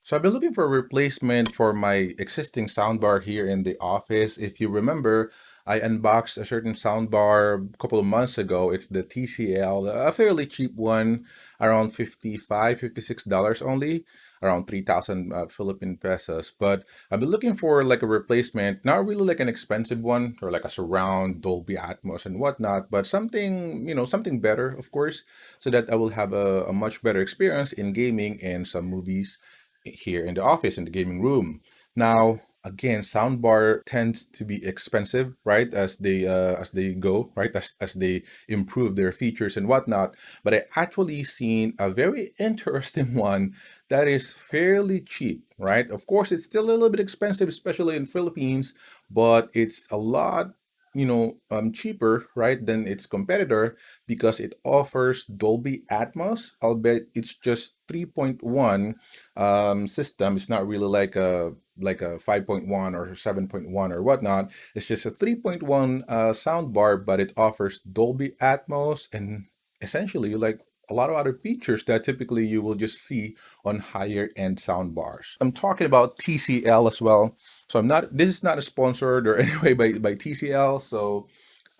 So I've been looking for a replacement for my existing soundbar here in the office. If you remember, I unboxed a certain soundbar a couple of months ago. It's the TCL, a fairly cheap one, around $55, $56 only, around 3,000 Philippine pesos. But I've been looking for like a replacement, not really like an expensive one or like a surround Dolby Atmos and whatnot, but something, something better, of course, so that I will have a much better experience in gaming and some movies here in the office in the gaming room. Now, again, soundbar tends to be expensive, right? As they go, right? As they improve their features and whatnot. But I actually seen a very interesting one that is fairly cheap, right? Of course, it's still a little bit expensive, especially in Philippines, but it's a lot cheaper, right, than its competitor because it offers Dolby Atmos. I'll bet it's just 3.1 system. It's not really like a 5.1 or 7.1 or whatnot. It's just a 3.1 sound bar, but it offers Dolby Atmos and essentially like a lot of other features that typically you will just see on higher end sound bars. I'm talking about TCL as well. So this is not a sponsored or anyway by TCL. So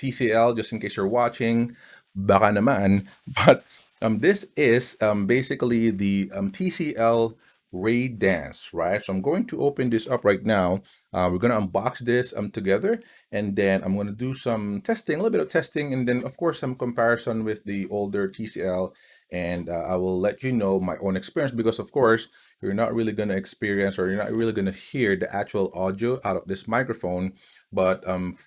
TCL, just in case you're watching, baka naman. But this is basically the TCL Ray Danz, right? So I'm going to open this up right now. We're going to unbox this together, and then I'm going to do some testing, a little bit of testing, and then of course some comparison with the older TCL. And I will let you know my own experience because of course you're not really going to experience or you're not really going to hear the actual audio out of this microphone, but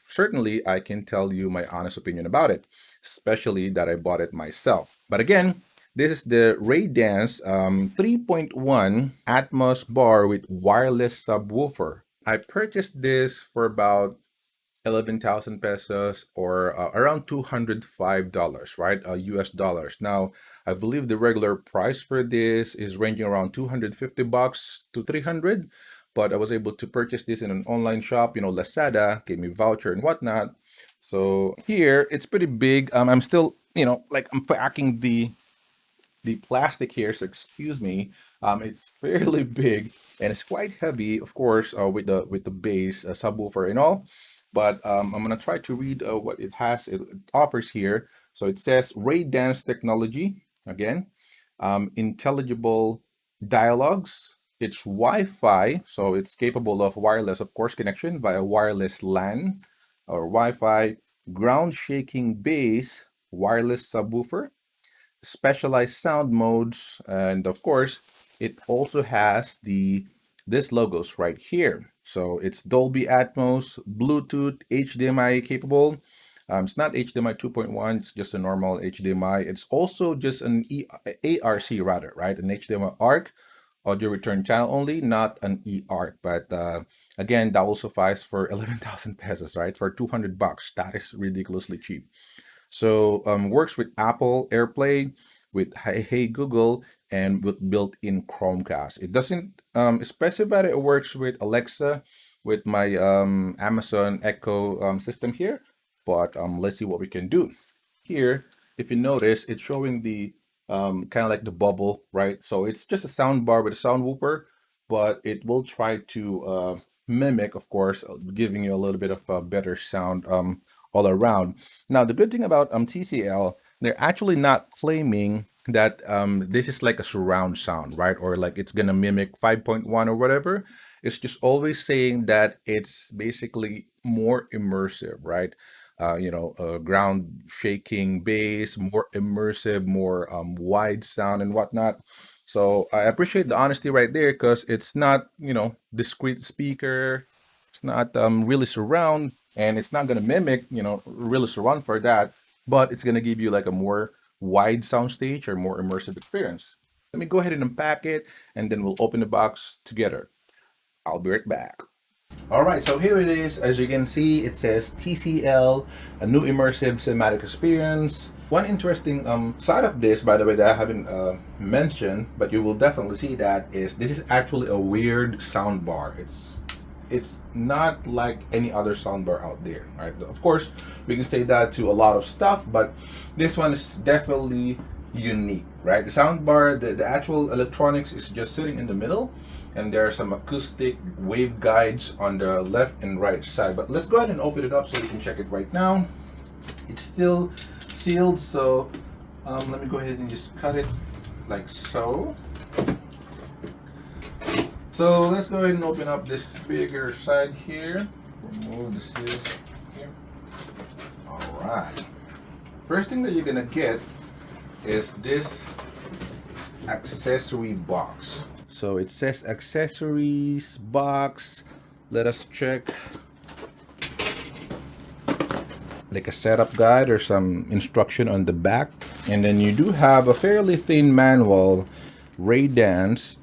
certainly I can tell you my honest opinion about it, especially that I bought it myself. But again, this is the Ray Danz 3.1 Atmos bar with wireless subwoofer. I purchased this for about 11,000 pesos or around $205, right? US dollars. Now, I believe the regular price for this is ranging around 250 bucks to 300, but I was able to purchase this in an online shop, Lazada gave me voucher and whatnot. So here it's pretty big. I'm still, like unpacking the plastic here, so excuse me. It's fairly big and it's quite heavy, of course, with the base subwoofer and all. But I'm gonna try to read what it offers here. So it says Ray Dance technology again, intelligible dialogues. It's Wi-Fi, so it's capable of wireless, of course, connection via wireless LAN or Wi-Fi. Ground shaking bass, wireless subwoofer, specialized sound modes, and of course it also has this logos right here. So it's Dolby Atmos, Bluetooth, HDMI capable. It's not HDMI 2.1, it's just a normal HDMI. It's also just an ARC rather, right? An HDMI ARC, audio return channel only, not an eARC. But again, that will suffice for 11,000 pesos, right? For 200 bucks. That is ridiculously cheap. So works with Apple AirPlay, with Hey Google, and with built-in Chromecast. It doesn't specify that it works with Alexa, with my Amazon Echo system here, but let's see what we can do. Here, if you notice, it's showing the kind of like the bubble, right? So it's just a sound bar with a sound whooper, but it will try to mimic, of course, giving you a little bit of a better sound all around. Now, the good thing about TCL, they're actually not claiming that this is like a surround sound, right? Or like it's gonna mimic 5.1 or whatever. It's just always saying that it's basically more immersive, right? Ground shaking bass, more immersive, more wide sound and whatnot. So I appreciate the honesty right there because it's not, discrete speaker. It's not really surround, and it's not going to mimic, really surround for that, but it's going to give you like a more wide sound stage or more immersive experience. Let me go ahead and unpack it, and then we'll open the box together. I'll be right back. All right, so here it is. As you can see, it says TCL, a new immersive cinematic experience. One interesting side of this, by the way, that I haven't mentioned, but you will definitely see that, is this is actually a weird sound bar. It's not like any other soundbar out there, right? Of course, we can say that to a lot of stuff, but this one is definitely unique, right? The soundbar, the actual electronics is just sitting in the middle, and there are some acoustic wave guides on the left and right side. But let's go ahead and open it up so we can check it right now. It's still sealed, so let me go ahead and just cut it like so. So let's go ahead and open up this bigger side here. Remove the seals here. All right. First thing that you're gonna get is this accessory box. So it says accessories box. Let us check like a setup guide or some instruction on the back. And then you do have a fairly thin manual, Ray Danz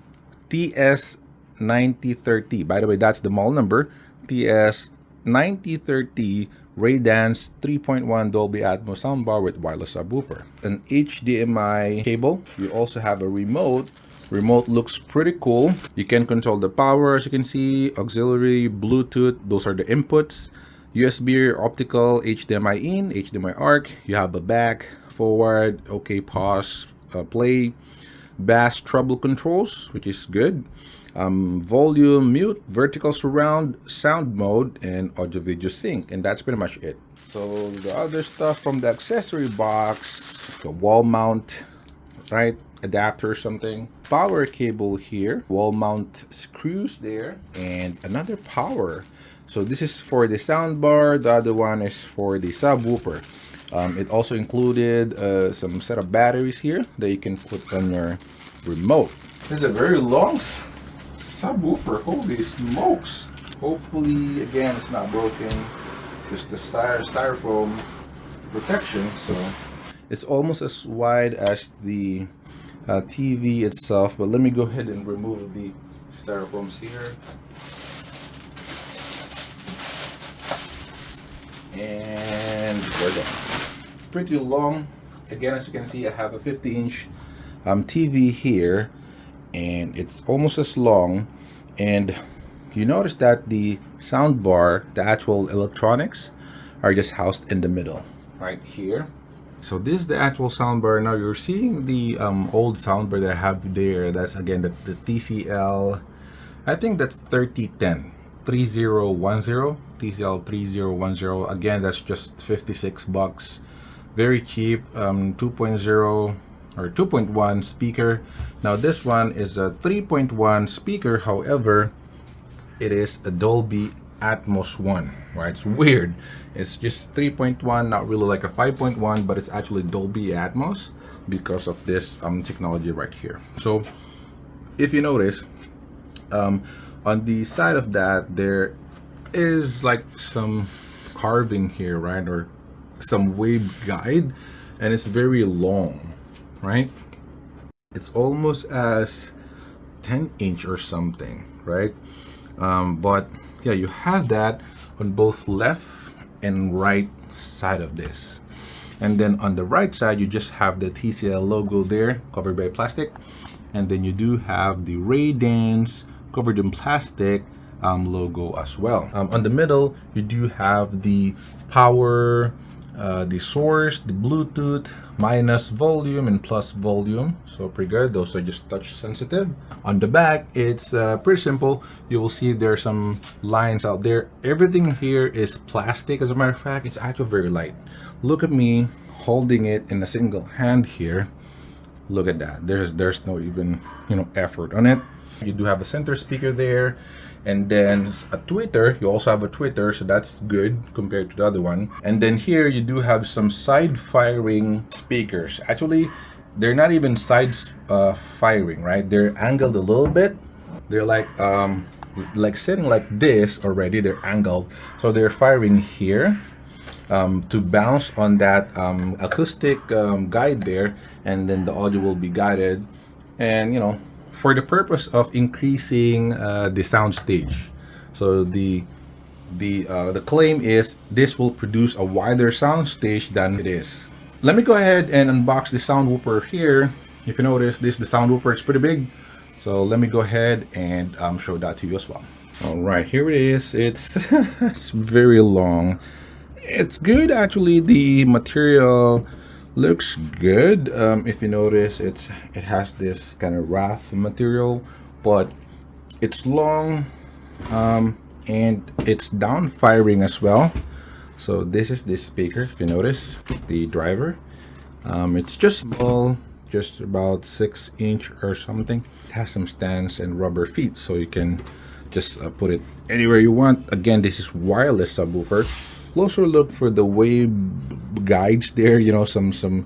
TS9030. By the way, that's the model number, TS9030 Ray Danz 3.1 Dolby Atmos soundbar with wireless subwoofer. An HDMI cable. You also have a remote. Remote looks pretty cool. You can control the power, as you can see, auxiliary, Bluetooth, those are the inputs. USB, optical, HDMI in, HDMI ARC. You have a back, forward, okay, pause, play, bass treble controls, which is good. Volume, mute, vertical surround, sound mode, and audio video sync, and that's pretty much it. So the other stuff from the accessory box, the wall mount, right, adapter or something, power cable here, wall mount screws there, and another power. So this is for the soundbar, the other one is for the subwoofer. It also included some set of batteries here that you can put on your remote. This is a very long subwoofer, holy smokes. Hopefully, again, it's not broken. Just the styrofoam protection, so it's almost as wide as the TV itself. But let me go ahead and remove the styrofoams here. And we're done. Pretty long. Again, as you can see, I have a 50-inch TV here, and it's almost as long. And you notice that the soundbar, the actual electronics, are just housed in the middle, right here. So this is the actual soundbar. Now you're seeing the old soundbar that I have there. That's again the TCL, I think that's 3010. 3010 TCL 3010. Again, that's just 56 bucks, very cheap. 2.0 or 2.1 speaker. Now this one is a 3.1 speaker, however it is a Dolby Atmos one, right? It's weird, it's just 3.1, not really like a 5.1, but it's actually Dolby Atmos because of this technology right here. So if you notice, on the side of that, there is like some carving here, right, or some wave guide, and it's very long, right? It's almost as 10-inch or something, right? But yeah, you have that on both left and right side of this. And then on the right side, you just have the TCL logo there, covered by plastic. And then you do have the Ray Danz covered in plastic logo as well. On the middle, you do have the power, the source, the Bluetooth, minus volume and plus volume. So pretty good. Those are just touch sensitive. On the back, it's pretty simple. You will see there's some lines out there. Everything here is plastic. As a matter of fact, it's actually very light. Look at me holding it in a single hand here. Look at that. There's no even, you know, effort on it. You do have a center speaker there, and then a tweeter. You also have a tweeter, so that's good compared to the other one. And then here you do have some side firing speakers. Actually, they're not even side firing, right? They're angled a little bit. They're like sitting like this already. They're angled, so they're firing here to bounce on that acoustic guide there, and then the audio will be guided, and you know, for the purpose of increasing the sound stage. So the claim is this will produce a wider sound stage than it is. Let me go ahead and unbox the soundwoofer here. If you notice, the soundwoofer is pretty big. So let me go ahead and show that to you as well. All right, here it is. It's it's very long. It's good actually. The material Looks good. If you notice, it has this kind of wrath material, but it's long, and it's down firing as well. So this is this speaker. If you notice the driver, it's just small, just about 6 inch or something. It has some stands and rubber feet, so you can just put it anywhere you want. Again, this is wireless subwoofer. Closer look for the wave guides there. You know, some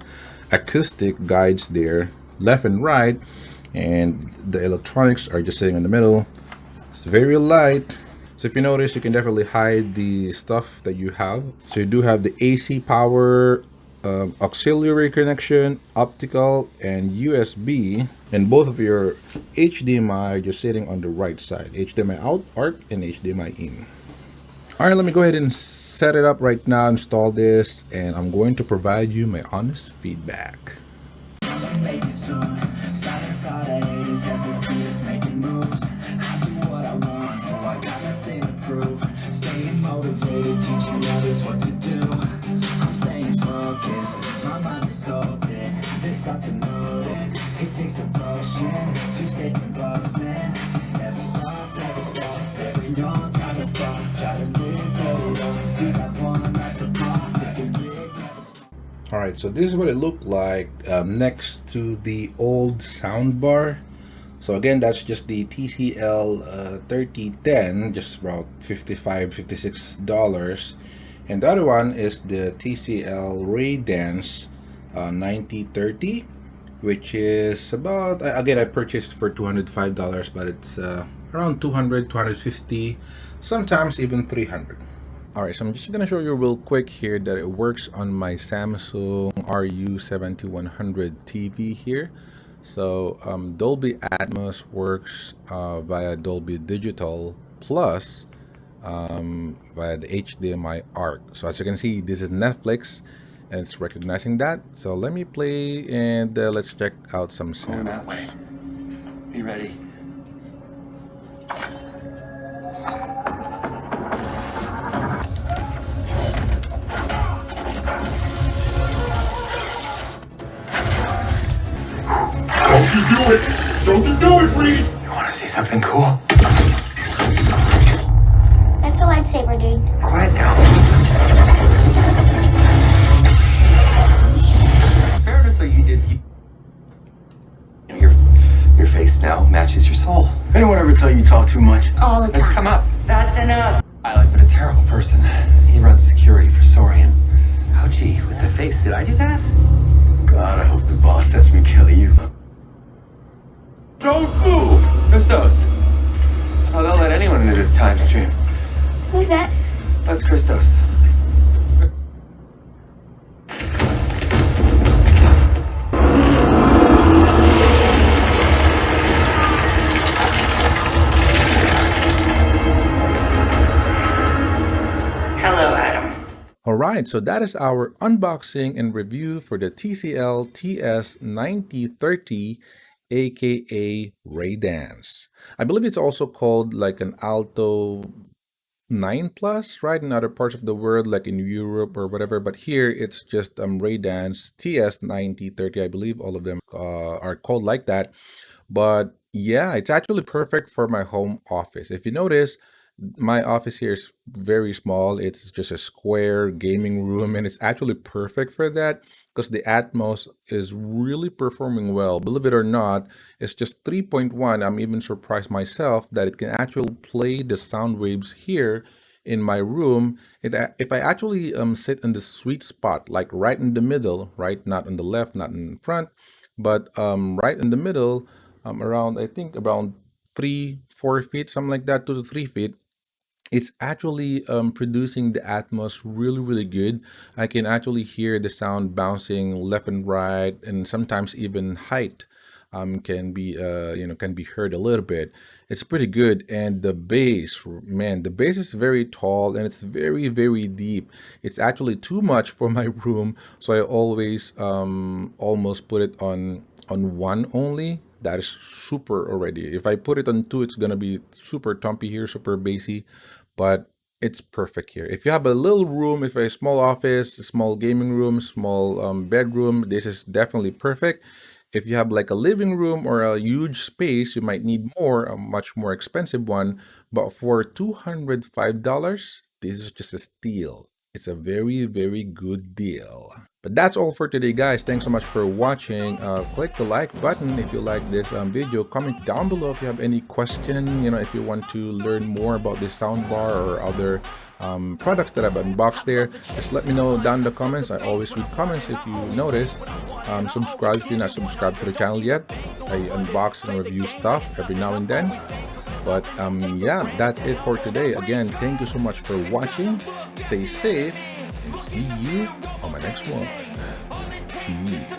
acoustic guides there, left and right, and the electronics are just sitting in the middle. It's very light. So if you notice, you can definitely hide the stuff that you have. So you do have the AC power, auxiliary connection, optical, and USB. And both of your HDMI are just sitting on the right side. HDMI out, ARC, and HDMI in. All right, let me go ahead and set it up right now, install this, and I'm going to provide you my honest feedback. Maybe soon. Silence all the haters as they see us making moves. I do what I want, so I got nothing to prove. Staying motivated, teaching others what to do. I'm staying focused, my mind is open. They start to know that it takes devotion to stay close, man. Never stop, every dawn, time to fall. Try to live it up, we got one life to pop. All right, so this is what it looked like next to the old soundbar. So again, that's just the TCL 3010, just about $56. And the other one is the TCL Ray Danz 9030, which is about, again, I purchased for $205, but it's around 200, 250, sometimes even 300. All right, so I'm just gonna show you real quick here that it works on my Samsung RU7100 TV here. So Dolby Atmos works via Dolby Digital plus via the HDMI ARC. So as you can see, this is Netflix and it's recognizing that. So let me play and let's check out some sound. That way. Be ready. Don't you do it! Don't you do it, Reed! You want to see something cool? That's a lightsaber, dude. Quiet now. Fairness, though, you did. Your face now matches your soul. Anyone ever tell you you talk too much? All the time. Let's come up. That's enough. I like, but a terrible person. He runs security for Saurian. Ouchie, with the face, did I do that? God, I hope the boss lets me kill you. Don't move! Christos. Oh, they'll let anyone into this time stream. Who's that? That's Christos. Hello, Adam. All right, so that is our unboxing and review for the TCL TS9030, aka Ray Danz. I believe it's also called like an Alto 9 Plus, right? In other parts of the world, like in Europe or whatever. But here it's just Ray Danz TS9030. I believe all of them are called like that. But yeah, it's actually perfect for my home office. If you notice, my office here is very small. It's just a square gaming room, and it's actually perfect for that because the Atmos is really performing well. Believe it or not, it's just 3.1. I'm even surprised myself that it can actually play the sound waves here in my room. If I actually sit in the sweet spot, like right in the middle, right, not on the left, not in front, but right in the middle, around, I think around 3-4 feet, something like that, 2 to 3 feet, it's actually producing the Atmos really good. I can actually hear the sound bouncing left and right, and sometimes even height can be can be heard a little bit. It's pretty good. And the bass, man, the bass is very tall and it's very deep. It's actually too much for my room, so I always almost put it on one only. That is super already. If I put it on two, it's gonna be super thumpy here, super bassy. But it's perfect here. If you have a little room, if a small office, a small gaming room, small bedroom, this is definitely perfect. If you have like a living room or a huge space, you might need more, a much more expensive one. But for $205, this is just a steal. It's a very, very good deal. But that's all for today, guys. Thanks so much for watching. Click the like button if you like this video. Comment down below if you have any question. You know, if you want to learn more about this soundbar or other products that I've unboxed there, just let me know down in the comments. I always read comments if you notice. Subscribe if you're not subscribed to the channel yet. I unbox and review stuff every now and then. But yeah, that's it for today. Again, thank you so much for watching. Stay safe and see you on my next one. Peace.